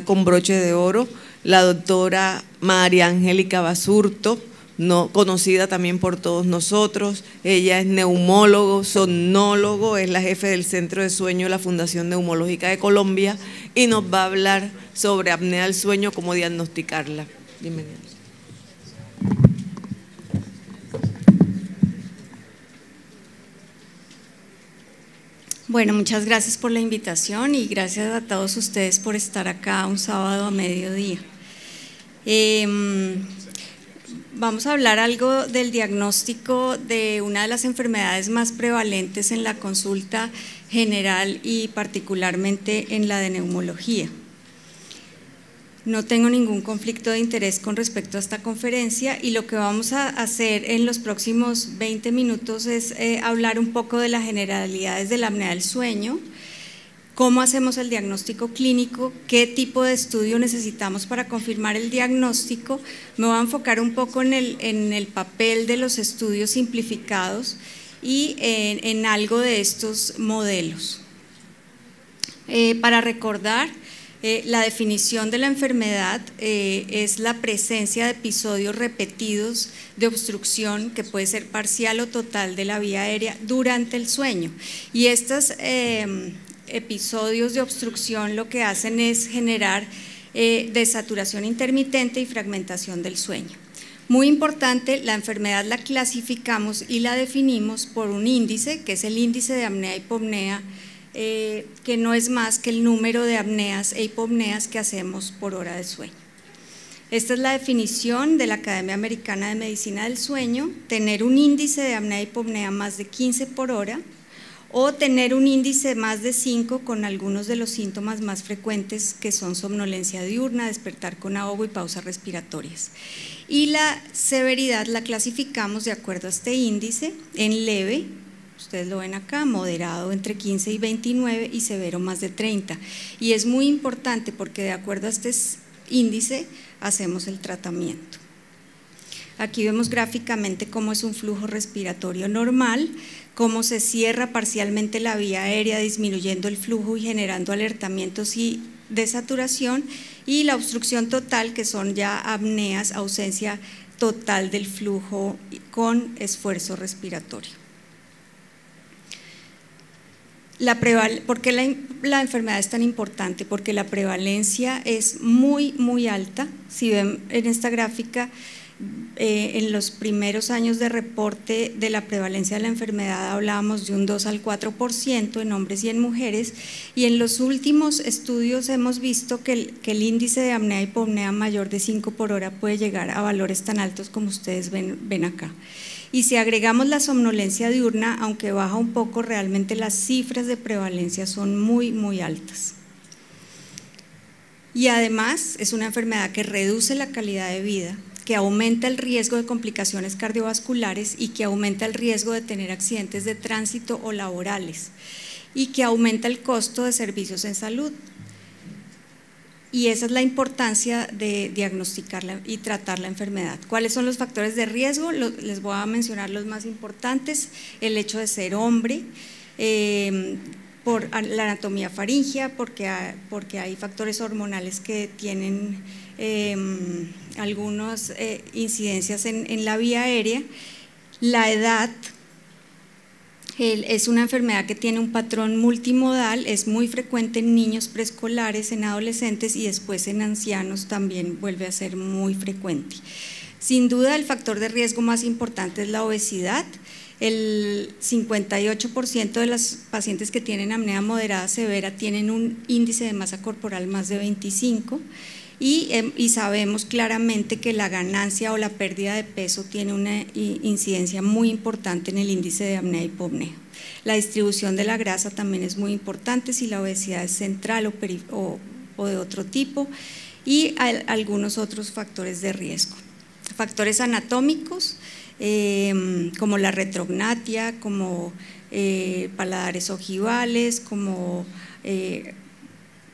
con broche de oro, la doctora María Angélica Basurto, conocida también por todos nosotros. Ella es neumólogo, somnólogo, es la jefe del Centro de Sueño de la Fundación Neumológica de Colombia y nos va a hablar sobre apnea del sueño, cómo diagnosticarla. Bienvenida. Bueno, muchas gracias por la invitación y gracias a todos ustedes por estar acá un sábado a mediodía. Vamos a hablar algo del diagnóstico de una de las enfermedades más prevalentes en la consulta general y particularmente en la de neumología. No tengo ningún conflicto de interés con respecto a esta conferencia y lo que vamos a hacer en los próximos 20 minutos es hablar un poco de las generalidades de la apnea del sueño, cómo hacemos el diagnóstico clínico, qué tipo de estudio necesitamos para confirmar el diagnóstico. Me voy a enfocar un poco en el papel de los estudios simplificados y en algo de estos modelos. Para recordar, la definición de la enfermedad es la presencia de episodios repetidos de obstrucción que puede ser parcial o total de la vía aérea durante el sueño. Y estos episodios de obstrucción lo que hacen es generar desaturación intermitente y fragmentación del sueño. Muy importante, la enfermedad la clasificamos y la definimos por un índice, que es el índice de apnea-hipopnea, que no es más que el número de apneas e hipopneas que hacemos por hora de sueño. Esta es la definición de la Academia Americana de Medicina del Sueño: tener un índice de apnea e hipopnea más de 15 por hora o tener un índice más de 5 con algunos de los síntomas más frecuentes que son somnolencia diurna, despertar con ahogo y pausas respiratorias. Y la severidad la clasificamos de acuerdo a este índice en leve, ustedes lo ven acá, moderado entre 15 y 29 y severo más de 30. Y es muy importante porque de acuerdo a este índice hacemos el tratamiento. Aquí vemos gráficamente cómo es un flujo respiratorio normal, cómo se cierra parcialmente la vía aérea disminuyendo el flujo y generando alertamientos y desaturación, y la obstrucción total, que son ya apneas, ausencia total del flujo con esfuerzo respiratorio. ¿Por qué la enfermedad es tan importante? Porque la prevalencia es muy alta. Si ven en esta gráfica, en los primeros años de reporte de la prevalencia de la enfermedad hablábamos de un 2 al 4% en hombres y en mujeres, y en los últimos estudios hemos visto que el índice de apnea y hipopnea mayor de 5 por hora puede llegar a valores tan altos como ustedes ven acá. Y si agregamos la somnolencia diurna, aunque baja un poco, realmente las cifras de prevalencia son muy altas. Y además es una enfermedad que reduce la calidad de vida, que aumenta el riesgo de complicaciones cardiovasculares y que aumenta el riesgo de tener accidentes de tránsito o laborales, y que aumenta el costo de servicios en salud. Y esa es la importancia de diagnosticarla y tratar la enfermedad. ¿Cuáles son los factores de riesgo? Les voy a mencionar los más importantes: el hecho de ser hombre, por la anatomía faríngea, porque hay factores hormonales que tienen algunas incidencias en la vía aérea, la edad. Es una enfermedad que tiene un patrón multimodal, es muy frecuente en niños preescolares, en adolescentes y después en ancianos también vuelve a ser muy frecuente. Sin duda el factor de riesgo más importante es la obesidad. El 58% de los pacientes que tienen apnea moderada severa tienen un índice de masa corporal más de 25. Y sabemos claramente que la ganancia o la pérdida de peso tiene una incidencia muy importante en el índice de apnea y hipopnea. La distribución de la grasa también es muy importante, si la obesidad es central o de otro tipo, y algunos otros factores de riesgo. Factores anatómicos como la retrognatia, como paladares ojivales, como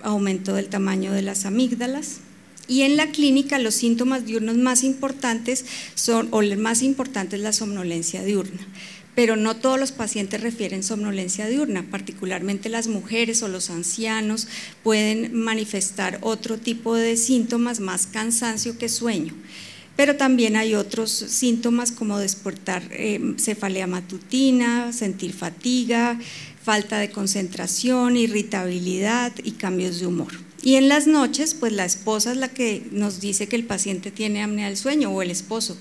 aumento del tamaño de las amígdalas. Y en la clínica los síntomas diurnos más importantes son, o el más importante es la somnolencia diurna, pero no todos los pacientes refieren somnolencia diurna, particularmente las mujeres o los ancianos pueden manifestar otro tipo de síntomas, más cansancio que sueño. Pero también hay otros síntomas como despertar, cefalea matutina, sentir fatiga, falta de concentración, irritabilidad y cambios de humor. Y en las noches, pues la esposa es la que nos dice que el paciente tiene apnea del sueño, o el esposo.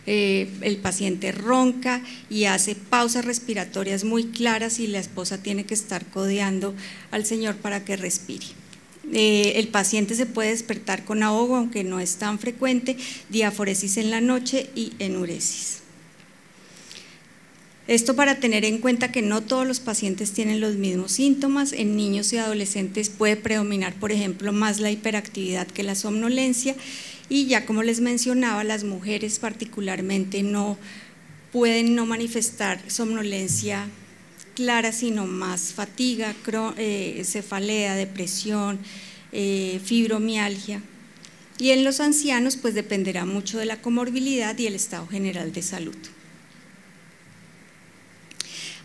El paciente ronca y hace pausas respiratorias muy claras y la esposa tiene que estar codeando al señor para que respire. El paciente se puede despertar con ahogo, aunque no es tan frecuente, diaforesis en la noche y enuresis. Esto para tener en cuenta que no todos los pacientes tienen los mismos síntomas. En niños y adolescentes puede predominar, por ejemplo, más la hiperactividad que la somnolencia, y ya como les mencionaba, las mujeres particularmente no pueden no manifestar somnolencia clara, sino más fatiga, cefalea, depresión, fibromialgia. Y en los ancianos pues dependerá mucho de la comorbilidad y el estado general de salud.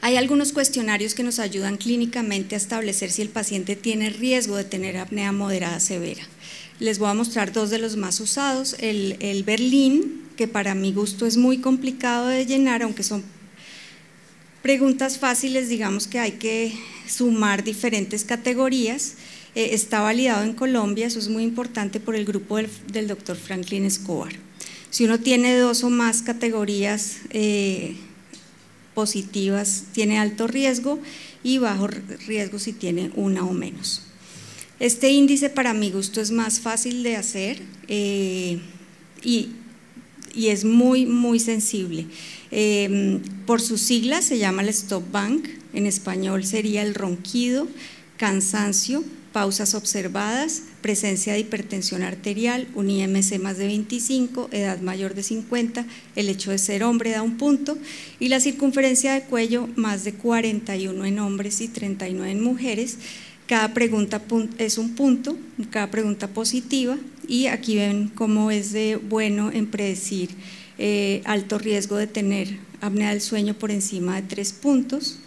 Hay algunos cuestionarios que nos ayudan clínicamente a establecer si el paciente tiene riesgo de tener apnea moderada severa. Les voy a mostrar dos de los más usados, el Berlín, que para mi gusto es muy complicado de llenar, aunque son preguntas fáciles, digamos que hay que sumar diferentes categorías. Está validado en Colombia, eso es muy importante, por el grupo del doctor Franklin Escobar. Si uno tiene dos o más categorías positivas, tiene alto riesgo, y bajo riesgo si tiene una o menos. Este índice para mi gusto es más fácil de hacer y es muy sensible. Por sus siglas se llama el Stop Bank, en español sería el ronquido, cansancio, pausas observadas, presencia de hipertensión arterial, un IMC más de 25, edad mayor de 50, el hecho de ser hombre da un punto, y la circunferencia de cuello más de 41 en hombres y 39 en mujeres. Cada pregunta es un punto, cada pregunta positiva, y aquí ven cómo es de bueno en predecir alto riesgo de tener apnea del sueño por encima de 3 puntos.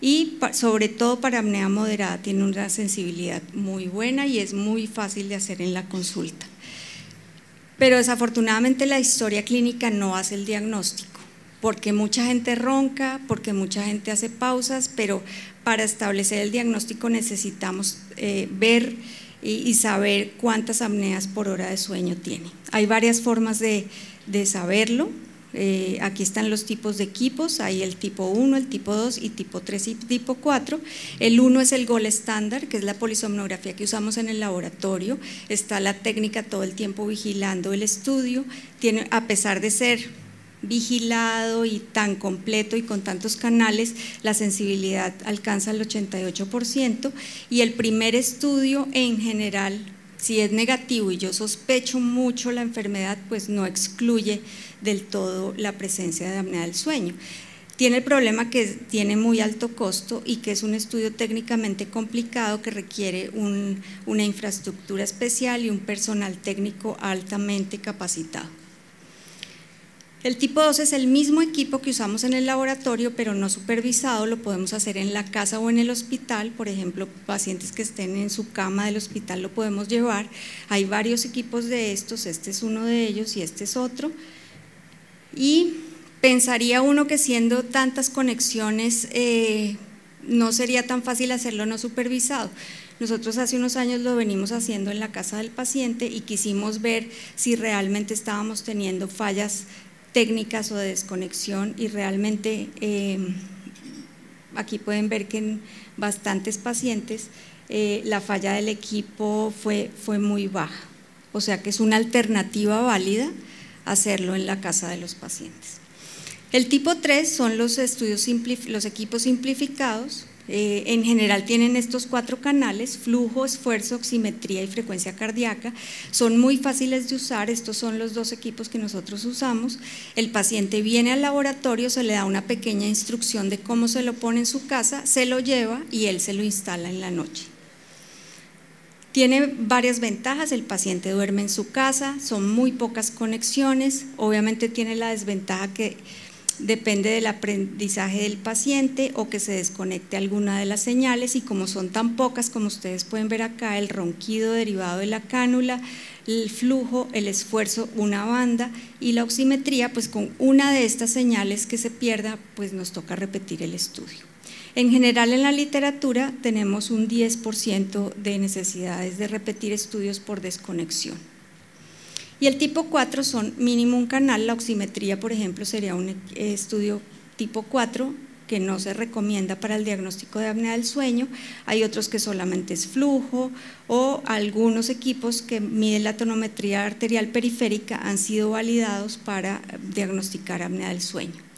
Y sobre todo para apnea moderada tiene una sensibilidad muy buena y es muy fácil de hacer en la consulta. Pero desafortunadamente la historia clínica no hace el diagnóstico, porque mucha gente ronca, porque mucha gente hace pausas, pero para establecer el diagnóstico necesitamos ver y saber cuántas apneas por hora de sueño tiene. Hay varias formas de saberlo. Aquí están los tipos de equipos, hay el tipo 1, el tipo 2 y tipo 3 y tipo 4. El 1 es el gold estándar, que es la polisomnografía que usamos en el laboratorio. Está la técnica todo el tiempo vigilando el estudio. Tiene, a pesar de ser vigilado y tan completo y con tantos canales, la sensibilidad alcanza el 88%, y el primer estudio en general, si es negativo y yo sospecho mucho la enfermedad, pues no excluye del todo la presencia de apnea del sueño. Tiene el problema que tiene muy alto costo y que es un estudio técnicamente complicado que requiere una infraestructura especial y un personal técnico altamente capacitado. El tipo 2 es el mismo equipo que usamos en el laboratorio, pero no supervisado, lo podemos hacer en la casa o en el hospital. Por ejemplo, pacientes que estén en su cama del hospital lo podemos llevar. Hay varios equipos de estos, este es uno de ellos y este es otro. Y pensaría uno que siendo tantas conexiones no sería tan fácil hacerlo no supervisado. Nosotros hace unos años lo venimos haciendo en la casa del paciente y quisimos ver si realmente estábamos teniendo fallas técnicas o de desconexión, y realmente aquí pueden ver que en bastantes pacientes la falla del equipo fue muy baja, o sea que es una alternativa válida hacerlo en la casa de los pacientes. El tipo 3 son los equipos simplificados. En general tienen estos 4 canales: flujo, esfuerzo, oximetría y frecuencia cardíaca. Son muy fáciles de usar, estos son los 2 equipos que nosotros usamos. El paciente viene al laboratorio, se le da una pequeña instrucción de cómo se lo pone en su casa, se lo lleva y él se lo instala en la noche. Tiene varias ventajas: el paciente duerme en su casa, son muy pocas conexiones. Obviamente tiene la desventaja que depende del aprendizaje del paciente o que se desconecte alguna de las señales, y como son tan pocas, como ustedes pueden ver acá, el ronquido derivado de la cánula, el flujo, el esfuerzo, una banda, y la oximetría, pues con una de estas señales que se pierda, pues nos toca repetir el estudio. En general en la literatura tenemos un 10% de necesidades de repetir estudios por desconexión. Y el tipo 4 son mínimo un canal. La oximetría, por ejemplo, sería un estudio tipo 4 que no se recomienda para el diagnóstico de apnea del sueño. Hay otros que solamente es flujo, o algunos equipos que miden la tonometría arterial periférica han sido validados para diagnosticar apnea del sueño.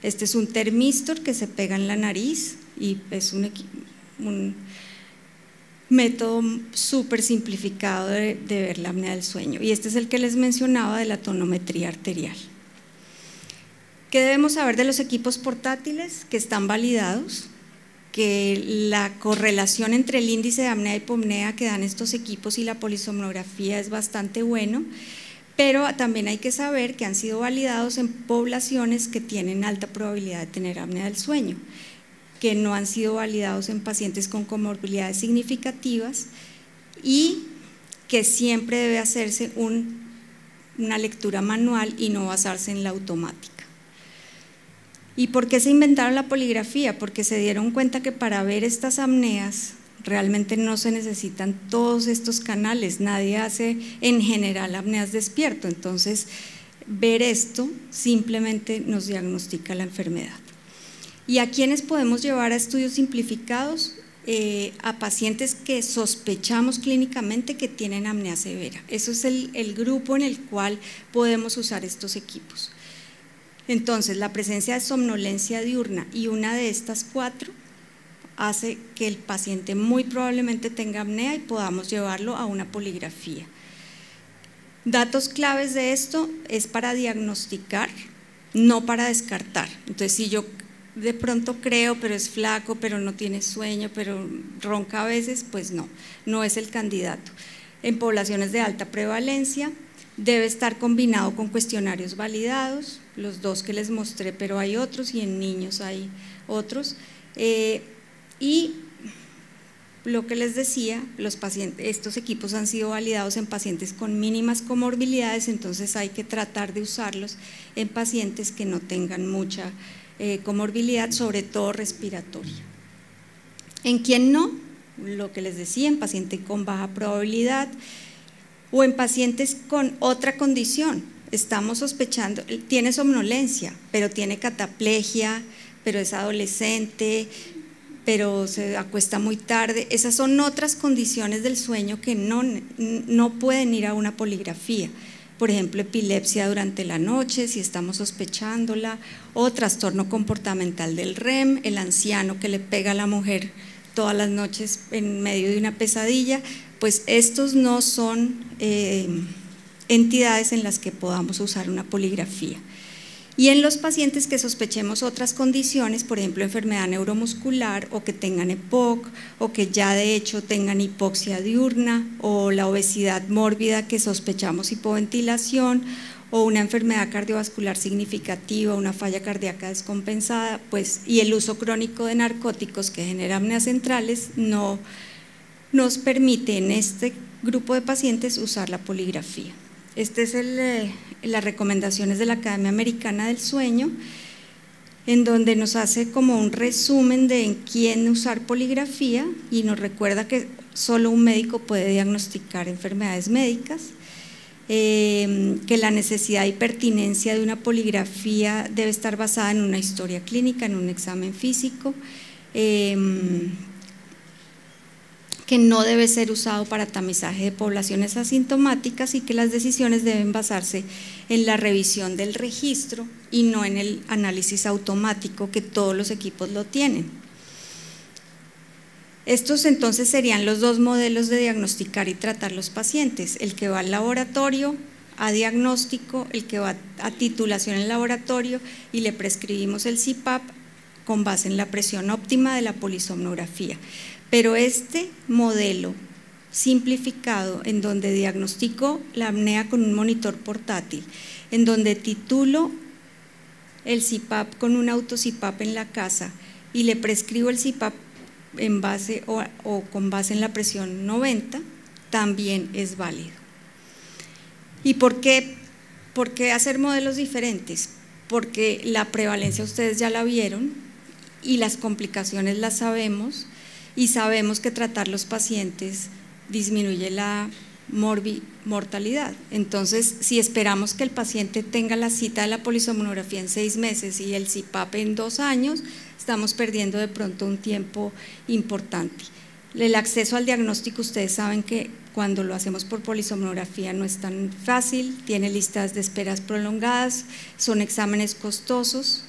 Este es un termistor que se pega en la nariz y es un método súper simplificado de ver la apnea del sueño, y este es el que les mencionaba de la tonometría arterial. ¿Qué debemos saber de los equipos portátiles? Que están validados, que la correlación entre el índice de apnea y hipopnea que dan estos equipos y la polisomnografía es bastante bueno, pero también hay que saber que han sido validados en poblaciones que tienen alta probabilidad de tener apnea del sueño, que no han sido validados en pacientes con comorbilidades significativas, y que siempre debe hacerse una lectura manual y no basarse en la automática. ¿Y por qué se inventaron la poligrafía? Porque se dieron cuenta que para ver estas apneas realmente no se necesitan todos estos canales, nadie hace en general apneas despierto, entonces ver esto simplemente nos diagnostica la enfermedad. ¿Y a quiénes podemos llevar a estudios simplificados? A pacientes que sospechamos clínicamente que tienen apnea severa. Eso es el grupo en el cual podemos usar estos equipos. Entonces, la presencia de somnolencia diurna y una de estas 4 hace que el paciente muy probablemente tenga apnea y podamos llevarlo a una poligrafía. Datos claves de esto es para diagnosticar, no para descartar. Entonces, si yo de pronto creo, pero es flaco, pero no tiene sueño, pero ronca a veces, pues no es el candidato. En poblaciones de alta prevalencia debe estar combinado con cuestionarios validados, los 2 que les mostré, pero hay otros, y en niños hay otros. Y lo que les decía, estos equipos han sido validados en pacientes con mínimas comorbilidades, entonces hay que tratar de usarlos en pacientes que no tengan mucha comorbilidad, sobre todo respiratoria. ¿En quién no? Lo que les decía, en pacientes con baja probabilidad o en pacientes con otra condición. Estamos sospechando, tiene somnolencia, pero tiene cataplegia, pero es adolescente, pero se acuesta muy tarde. Esas son otras condiciones del sueño que no pueden ir a una poligrafía. Por ejemplo, epilepsia durante la noche, si estamos sospechándola, o trastorno comportamental del REM, el anciano que le pega a la mujer todas las noches en medio de una pesadilla, pues estos no son entidades en las que podamos usar una poligrafía. Y en los pacientes que sospechemos otras condiciones, por ejemplo enfermedad neuromuscular, o que tengan EPOC, o que ya de hecho tengan hipoxia diurna, o la obesidad mórbida que sospechamos hipoventilación, o una enfermedad cardiovascular significativa, una falla cardíaca descompensada, pues, y el uso crónico de narcóticos que genera apneas centrales, no nos permite en este grupo de pacientes usar la poligrafía. Este es las recomendaciones de la Academia Americana del Sueño, en donde nos hace como un resumen de en quién usar poligrafía y nos recuerda que solo un médico puede diagnosticar enfermedades médicas, que la necesidad y pertinencia de una poligrafía debe estar basada en una historia clínica, en un examen físico, que no debe ser usado para tamizaje de poblaciones asintomáticas, y que las decisiones deben basarse en la revisión del registro y no en el análisis automático que todos los equipos lo tienen. Estos entonces serían los 2 modelos de diagnosticar y tratar los pacientes: el que va al laboratorio a diagnóstico, el que va a titulación en laboratorio y le prescribimos el CPAP con base en la presión óptima de la polisomnografía. Pero este modelo simplificado, en donde diagnostico la apnea con un monitor portátil, en donde titulo el CPAP con un auto-CPAP en la casa y le prescribo el CPAP en base o con base en la presión 90, también es válido. ¿Y por qué hacer modelos diferentes? Porque la prevalencia ustedes ya la vieron y las complicaciones las sabemos, y sabemos que tratar los pacientes disminuye la mortalidad. Entonces, si esperamos que el paciente tenga la cita de la polisomnografía en 6 meses y el CPAP en 2 años, estamos perdiendo de pronto un tiempo importante. El acceso al diagnóstico, ustedes saben que cuando lo hacemos por polisomnografía no es tan fácil, tiene listas de esperas prolongadas, son exámenes costosos.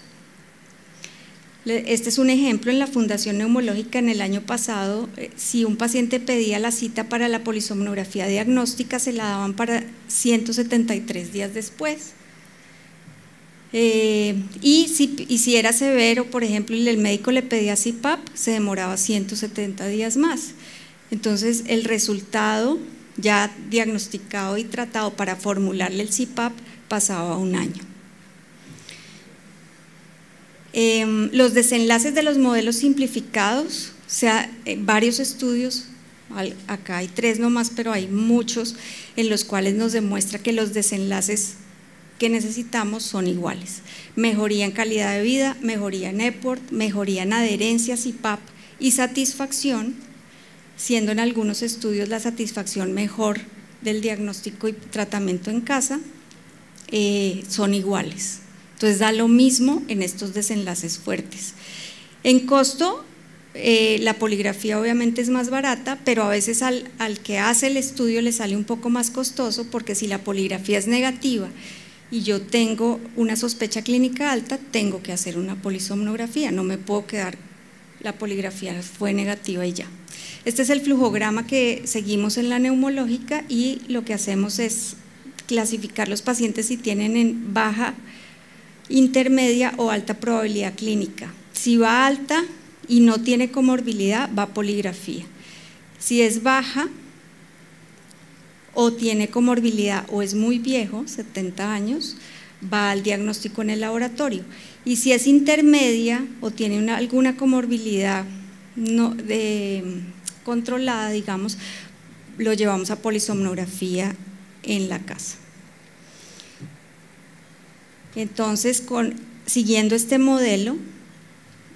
Este es un ejemplo en la Fundación Neumológica. En el año pasado, si un paciente pedía la cita para la polisomnografía diagnóstica, se la daban para 173 días después. Y si era severo, por ejemplo, y el médico le pedía CPAP, se demoraba 170 días más. Entonces, el resultado ya diagnosticado y tratado para formularle el CPAP pasaba a 1 año. Los desenlaces de los modelos simplificados, o sea, varios estudios, acá hay 3 nomás, pero hay muchos en los cuales nos demuestra que los desenlaces que necesitamos son iguales: mejoría en calidad de vida, mejoría en EPORT, mejoría en adherencia CPAP y satisfacción, siendo en algunos estudios la satisfacción mejor del diagnóstico y tratamiento en casa, son iguales. Entonces da lo mismo en estos desenlaces fuertes. En costo, la poligrafía obviamente es más barata, pero a veces al que hace el estudio le sale un poco más costoso, porque si la poligrafía es negativa y yo tengo una sospecha clínica alta, tengo que hacer una polisomnografía, no me puedo quedar, la poligrafía fue negativa y ya. Este es el flujograma que seguimos en la neumológica, y lo que hacemos es clasificar los pacientes si tienen en baja, intermedia o alta probabilidad clínica. Si va alta y no tiene comorbilidad, va a poligrafía. Si es baja o tiene comorbilidad o es muy viejo, 70 años, va al diagnóstico en el laboratorio. Y si es intermedia o tiene alguna comorbilidad controlada, digamos, lo llevamos a polisomnografía en la casa. Entonces, siguiendo este modelo,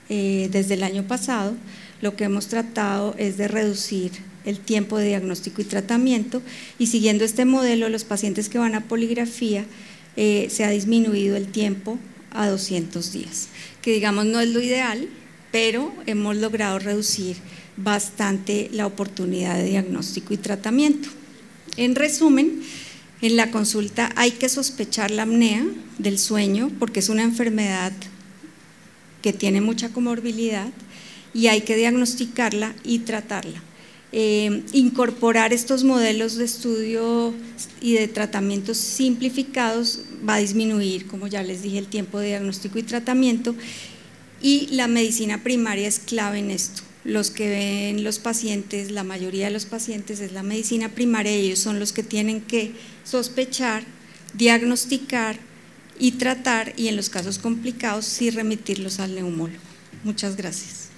desde el año pasado, lo que hemos tratado es de reducir el tiempo de diagnóstico y tratamiento, y siguiendo este modelo, los pacientes que van a poligrafía, se ha disminuido el tiempo a 200 días, que digamos no es lo ideal, pero hemos logrado reducir bastante la oportunidad de diagnóstico y tratamiento. En resumen, en la consulta hay que sospechar la apnea del sueño, porque es una enfermedad que tiene mucha comorbilidad y hay que diagnosticarla y tratarla. Incorporar estos modelos de estudio y de tratamientos simplificados va a disminuir, como ya les dije, el tiempo de diagnóstico y tratamiento, y la medicina primaria es clave en esto. Los que ven los pacientes, la mayoría de los pacientes es la medicina primaria, ellos son los que tienen que sospechar, diagnosticar y tratar, y en los casos complicados sí remitirlos al neumólogo. Muchas gracias.